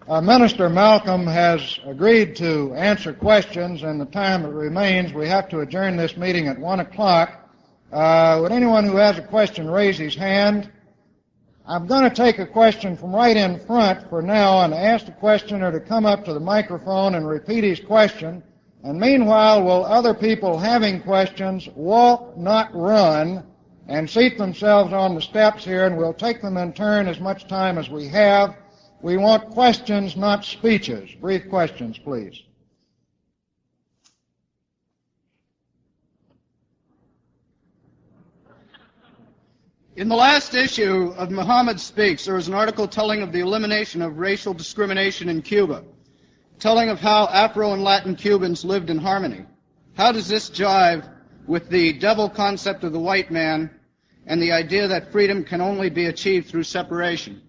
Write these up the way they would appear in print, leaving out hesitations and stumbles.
Minister Malcolm has agreed to answer questions, and the time that remains, we have to adjourn this meeting at 1 o'clock. Would anyone who has a question raise his hand? I'm going to take a question from right in front for now and ask the questioner to come up to the microphone and repeat his question. And meanwhile, will other people having questions walk, not run, and seat themselves on the steps here, and we'll take them in turn as much time as we have. We want questions, not speeches. Brief questions, please. In the last issue of Muhammad Speaks, there was an article telling of the elimination of racial discrimination in Cuba, telling of how Afro and Latin Cubans lived in harmony. How does this jive with the devil concept of the white man and the idea that freedom can only be achieved through separation?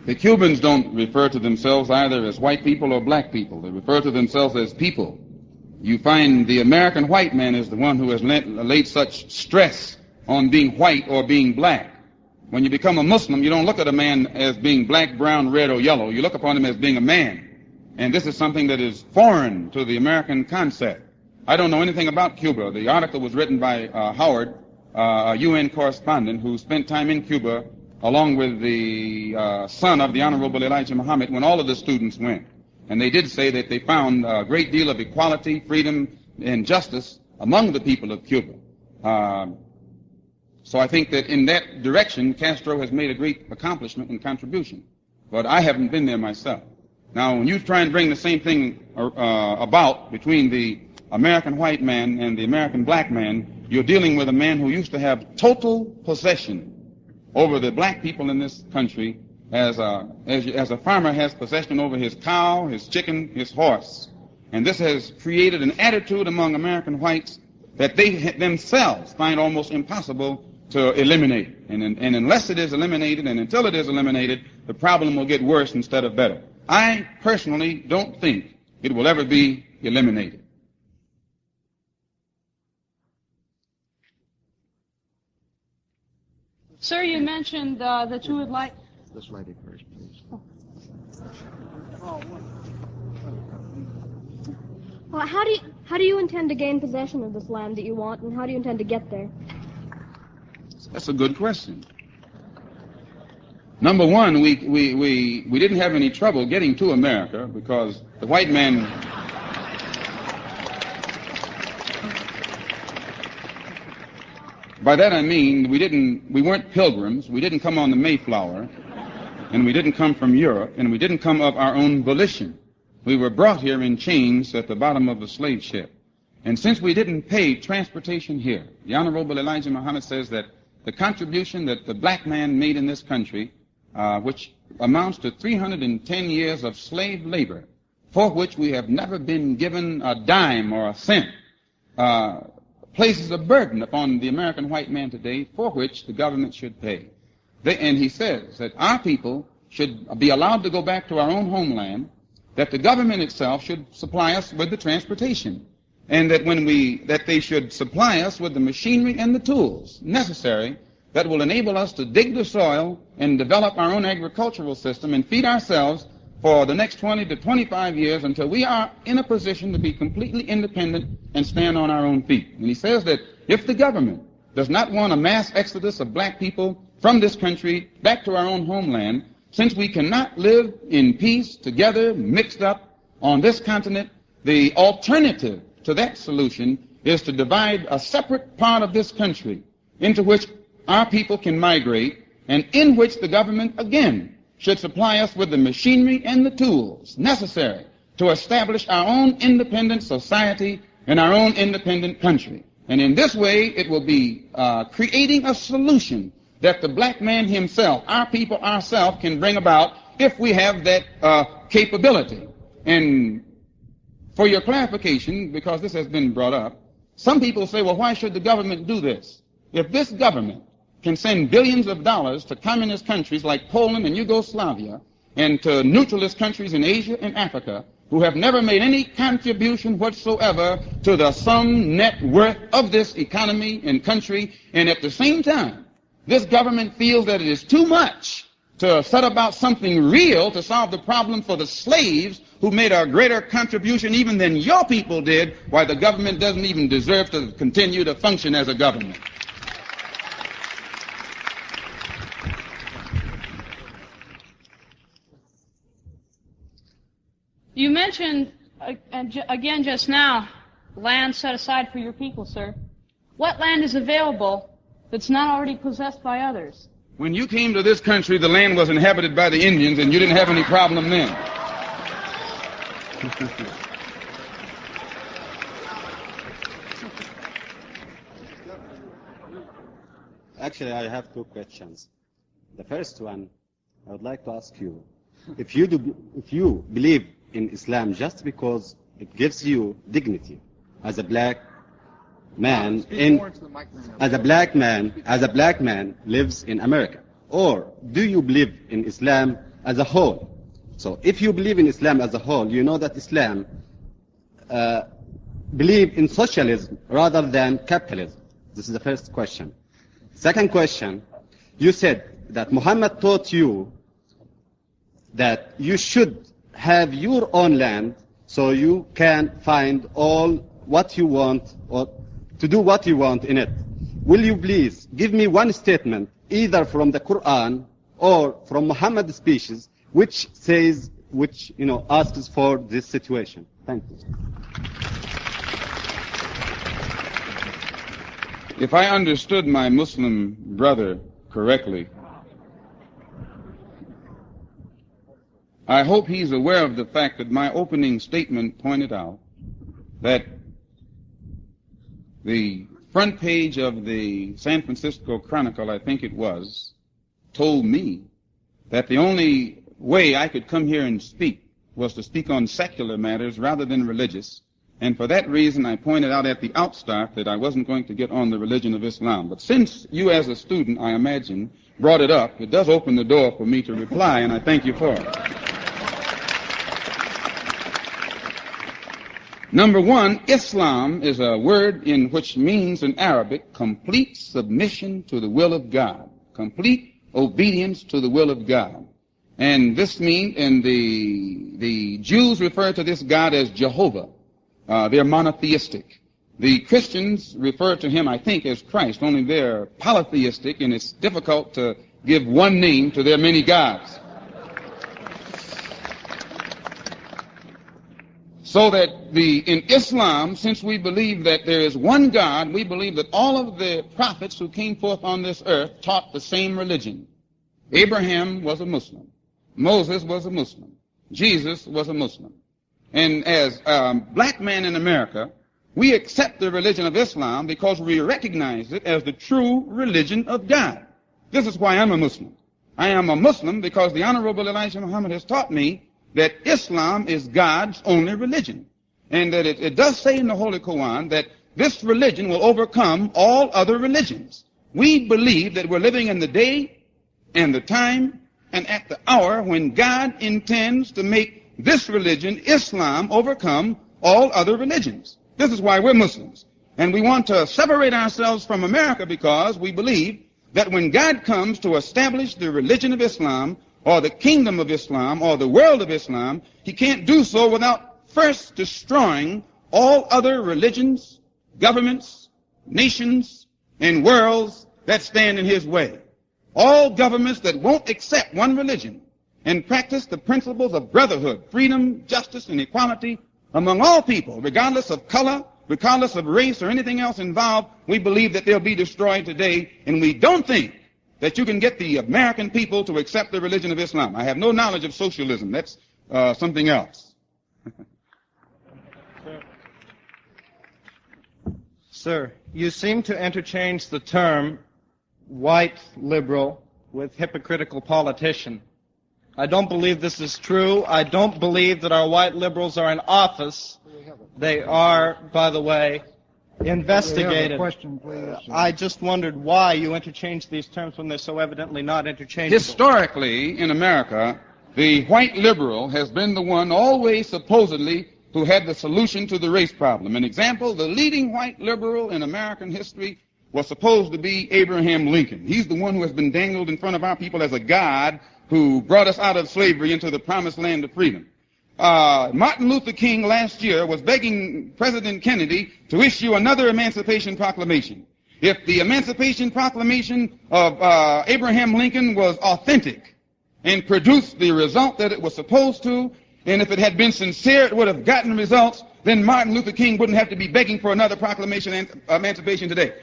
The Cubans don't refer to themselves either as white people or black people. They refer to themselves as people. You find the American white man is the one who has laid such stress on being white or being black. When you become a Muslim, you don't look at a man as being black, brown, red, or yellow. You look upon him as being a man. And this is something that is foreign to the American concept. I don't know anything about Cuba. The article was written by Howard, a UN correspondent who spent time in Cuba along with the son of the Honorable Elijah Muhammad when all of the students went. And they did say that they found a great deal of equality, freedom, and justice among the people of Cuba. So I think that in that direction, Castro has made a great accomplishment and contribution. But I haven't been there myself. Now, when you try and bring the same thing about between the American white man and the American black man, you're dealing with a man who used to have total possession over the black people in this country as a farmer has possession over his cow, his chicken, his horse. And this has created an attitude among American whites that they themselves find almost impossible to eliminate. And unless it is eliminated and until it is eliminated, the problem will get worse instead of better. I personally don't think it will ever be eliminated. Sir, you mentioned that you would like... This lady first, please. Well, how do you intend to gain possession of this land that you want, and how do you intend to get there? That's a good question. Number one, we didn't have any trouble getting to America because the white man... By that I mean we weren't pilgrims, we didn't come on the Mayflower, and we didn't come from Europe, and we didn't come of our own volition. We were brought here in chains at the bottom of a slave ship. And since we didn't pay transportation here, the Honorable Elijah Muhammad says that the contribution that the black man made in this country, which amounts to 310 years of slave labor, for which we have never been given a dime or a cent, places a burden upon the American white man today for which the government should pay. And he says that our people should be allowed to go back to our own homeland, that the government itself should supply us with the transportation, and that they should supply us with the machinery and the tools necessary that will enable us to dig the soil and develop our own agricultural system and feed ourselves for the next 20 to 25 years until we are in a position to be completely independent and stand on our own feet. And he says that if the government does not want a mass exodus of black people from this country back to our own homeland, since we cannot live in peace together, mixed up on this continent, the alternative to that solution is to divide a separate part of this country into which our people can migrate and in which the government, again, should supply us with the machinery and the tools necessary to establish our own independent society and our own independent country. And in this way, it will be creating a solution that the black man himself, our people, ourselves, can bring about if we have that capability. And for your clarification, because this has been brought up, some people say, well, why should the government do this? If this government can send billions of dollars to communist countries like Poland and Yugoslavia and to neutralist countries in Asia and Africa who have never made any contribution whatsoever to the sum net worth of this economy and country, and at the same time This government feels that it is too much to set about something real to solve the problem for the slaves who made a greater contribution even than your people did, why the government doesn't even deserve to continue to function as a government. You mentioned, again just now, land set aside for your people, sir. What land is available that's not already possessed by others? When you came to this country, the land was inhabited by the Indians, and you didn't have any problem then. Actually, I have two questions. The first one, I would like to ask you, if you believe in Islam just because it gives you dignity as a black man as a black man lives in America, or do you believe in Islam as a whole? So if you believe in Islam as a whole, you know that Islam believe in socialism rather than capitalism. This is the first question. Second question, you said that Muhammad taught you that you should have your own land so you can find all what you want or to do what you want in it. Will you please give me one statement, either from the Quran or from Muhammad's speeches, which asks for this situation? Thank you. If I understood my Muslim brother correctly, I hope he's aware of the fact that my opening statement pointed out that the front page of the San Francisco Chronicle, I think it was, told me that the only way I could come here and speak was to speak on secular matters rather than religious. And for that reason, I pointed out at the outstart that I wasn't going to get on the religion of Islam. But since you as a student, I imagine, brought it up, it does open the door for me to reply, and I thank you for it. Number one, Islam is a word in which means in Arabic complete submission to the will of God, complete obedience to the will of God. And this means, and the Jews refer to this God as Jehovah. They're monotheistic. The Christians refer to him, I think, as Christ, only they're polytheistic, and it's difficult to give one name to their many gods. So that in Islam, since we believe that there is one God, we believe that all of the prophets who came forth on this earth taught the same religion. Abraham was a Muslim. Moses was a Muslim. Jesus was a Muslim. And as a black man in America, we accept the religion of Islam because we recognize it as the true religion of God. This is why I'm a Muslim. I am a Muslim because the Honorable Elijah Muhammad has taught me that Islam is God's only religion. And that it does say in the Holy Quran that this religion will overcome all other religions. We believe that we're living in the day and the time and at the hour when God intends to make this religion, Islam, overcome all other religions. This is why we're Muslims. And we want to separate ourselves from America because we believe that when God comes to establish the religion of Islam, or the kingdom of Islam, or the world of Islam, he can't do so without first destroying all other religions, governments, nations, and worlds that stand in his way. All governments that won't accept one religion and practice the principles of brotherhood, freedom, justice, and equality among all people, regardless of color, regardless of race, or anything else involved, we believe that they'll be destroyed today, and we don't think that you can get the American people to accept the religion of Islam. I have no knowledge of socialism. That's something else. Sir, you seem to interchange the term white liberal with hypocritical politician. I don't believe this is true. I don't believe that our white liberals are in office. They are, by the way, investigated. Question, please. I just wondered why you interchange these terms when they're so evidently not interchangeable. Historically, in America, the white liberal has been the one always supposedly who had the solution to the race problem. An example, the leading white liberal in American history was supposed to be Abraham Lincoln. He's the one who has been dangled in front of our people as a god who brought us out of slavery into the promised land of freedom. Martin Luther King last year was begging President Kennedy to issue another Emancipation Proclamation. If the Emancipation Proclamation of Abraham Lincoln was authentic and produced the result that it was supposed to, and if it had been sincere, it would have gotten results, then Martin Luther King wouldn't have to be begging for another proclamation and emancipation today.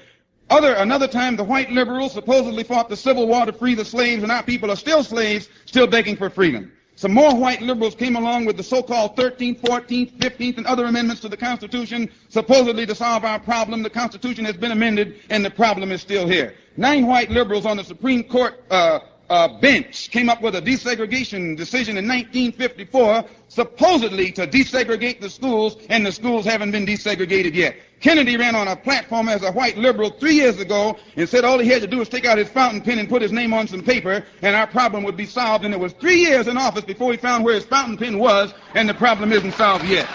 Another time, the white liberals supposedly fought the Civil War to free the slaves, and our people are still slaves, still begging for freedom. Some more white liberals came along with the so-called 13th, 14th, 15th, and other amendments to the Constitution, supposedly to solve our problem. The Constitution has been amended, and the problem is still here. 9 white liberals on the Supreme Court bench came up with a desegregation decision in 1954, supposedly to desegregate the schools, and the schools haven't been desegregated yet. Kennedy ran on a platform as a white liberal 3 years ago and said all he had to do was take out his fountain pen and put his name on some paper and our problem would be solved, and it was 3 years in office before he found where his fountain pen was, and the problem isn't solved yet.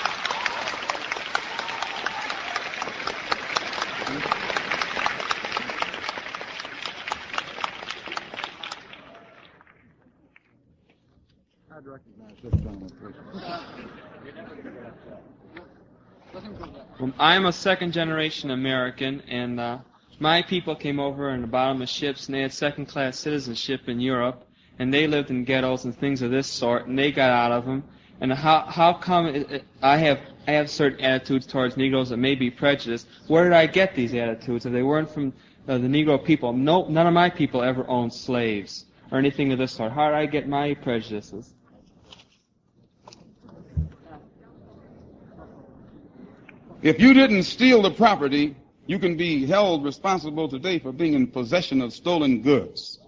I'd recognize this gentleman, please. Well, I'm a second-generation American, and my people came over in the bottom of ships, and they had second-class citizenship in Europe, and they lived in ghettos and things of this sort, and they got out of them. And how come I have certain attitudes towards Negroes that may be prejudiced? Where did I get these attitudes? If they weren't from the Negro people, none of my people ever owned slaves or anything of this sort. How did I get my prejudices? If you didn't steal the property, you can be held responsible today for being in possession of stolen goods.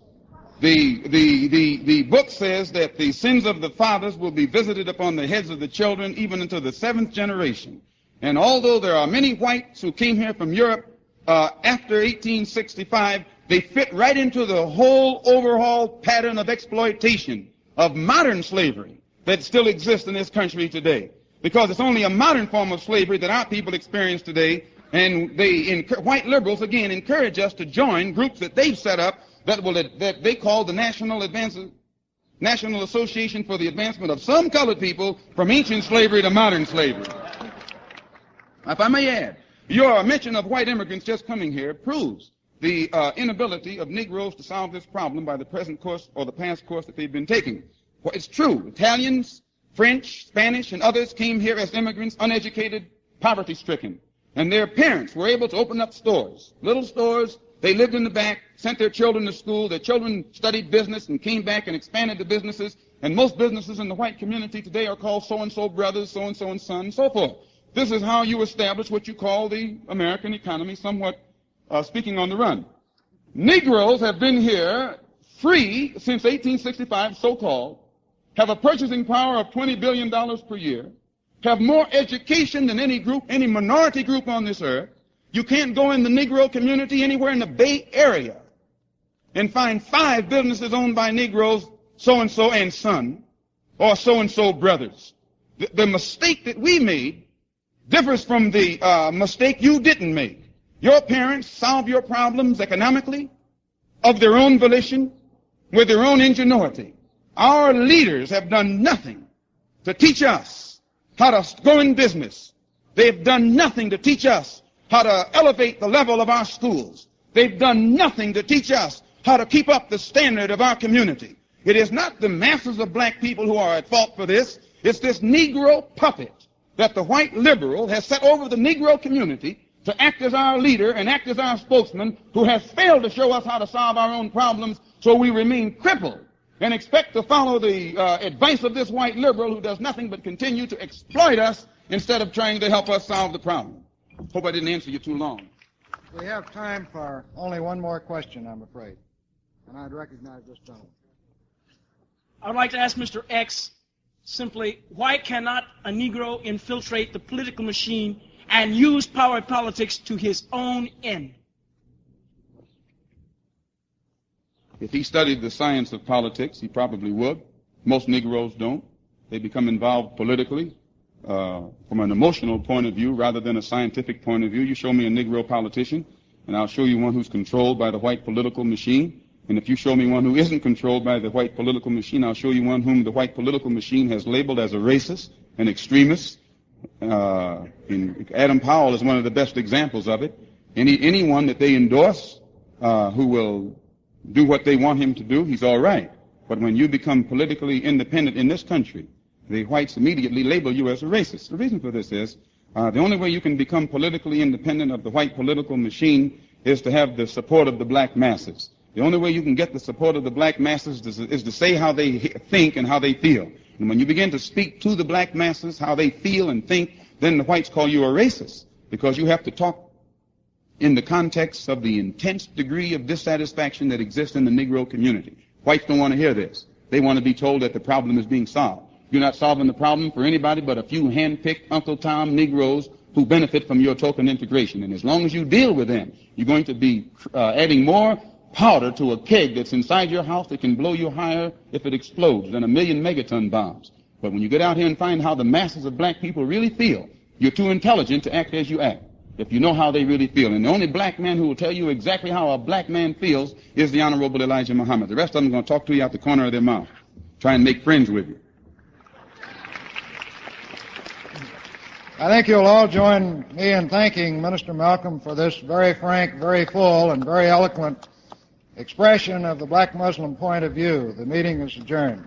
The book says that the sins of the fathers will be visited upon the heads of the children even unto the 7th generation. And although there are many whites who came here from Europe after 1865, they fit right into the whole overhaul pattern of exploitation of modern slavery that still exists in this country today. Because it's only a modern form of slavery that our people experience today, and white liberals, again, encourage us to join groups that they've set up that they call the National Association for the Advancement of Some Colored People from Ancient Slavery to Modern Slavery. If I may add, your mention of white immigrants just coming here proves the inability of Negroes to solve this problem by the present course or the past course that they've been taking. Well, it's true. Italians, French, Spanish, and others came here as immigrants, uneducated, poverty-stricken. And their parents were able to open up stores, little stores. They lived in the back, sent their children to school. Their children studied business and came back and expanded the businesses. And most businesses in the white community today are called so-and-so brothers, so-and-so and son, and so forth. This is how you establish what you call the American economy, somewhat speaking on the run. Negroes have been here free since 1865, so-called, have a purchasing power of $20 billion per year, have more education than any group, any minority group on this earth. You can't go in the Negro community anywhere in the Bay Area and find 5 businesses owned by Negroes, so-and-so and son, or so-and-so brothers. The mistake that we made differs from the mistake you didn't make. Your parents solved your problems economically, of their own volition, with their own ingenuity. Our leaders have done nothing to teach us how to go in business. They've done nothing to teach us how to elevate the level of our schools. They've done nothing to teach us how to keep up the standard of our community. It is not the masses of black people who are at fault for this. It's this Negro puppet that the white liberal has set over the Negro community to act as our leader and act as our spokesman, who has failed to show us how to solve our own problems, so we remain crippled and expect to follow the advice of this white liberal who does nothing but continue to exploit us instead of trying to help us solve the problem. Hope I didn't answer you too long. We have time for only one more question, I'm afraid. And I'd recognize this gentleman. I would like to ask Mr. X simply, why cannot a Negro infiltrate the political machine and use power politics to his own end? If he studied the science of politics, he probably would. Most Negroes don't. They become involved politically from an emotional point of view rather than a scientific point of view. You show me a Negro politician, and I'll show you one who's controlled by the white political machine. And if you show me one who isn't controlled by the white political machine, I'll show you one whom the white political machine has labeled as a racist, an extremist. Adam Powell is one of the best examples of it. Anyone that they endorse who will do what they want him to do, he's all right. But when you become politically independent in this country, the whites immediately label you as a racist. The reason for this is the only way you can become politically independent of the white political machine is to have the support of the black masses. The only way you can get the support of the black masses is to say how they think and how they feel. And when you begin to speak to the black masses how they feel and think, then the whites call you a racist, because you have to talk in the context of the intense degree of dissatisfaction that exists in the Negro community. Whites don't want to hear this. They want to be told that the problem is being solved. You're not solving the problem for anybody but a few hand-picked Uncle Tom Negroes who benefit from your token integration. And as long as you deal with them, you're going to be adding more powder to a keg that's inside your house that can blow you higher if it explodes than 1,000,000 megaton bombs. But when you get out here and find how the masses of black people really feel, you're too intelligent to act as you act, if you know how they really feel. And the only black man who will tell you exactly how a black man feels is the Honorable Elijah Muhammad. The rest of them are going to talk to you out the corner of their mouth, try and make friends with you. I think you'll all join me in thanking Minister Malcolm for this very frank, very full, and very eloquent expression of the black Muslim point of view. The meeting is adjourned.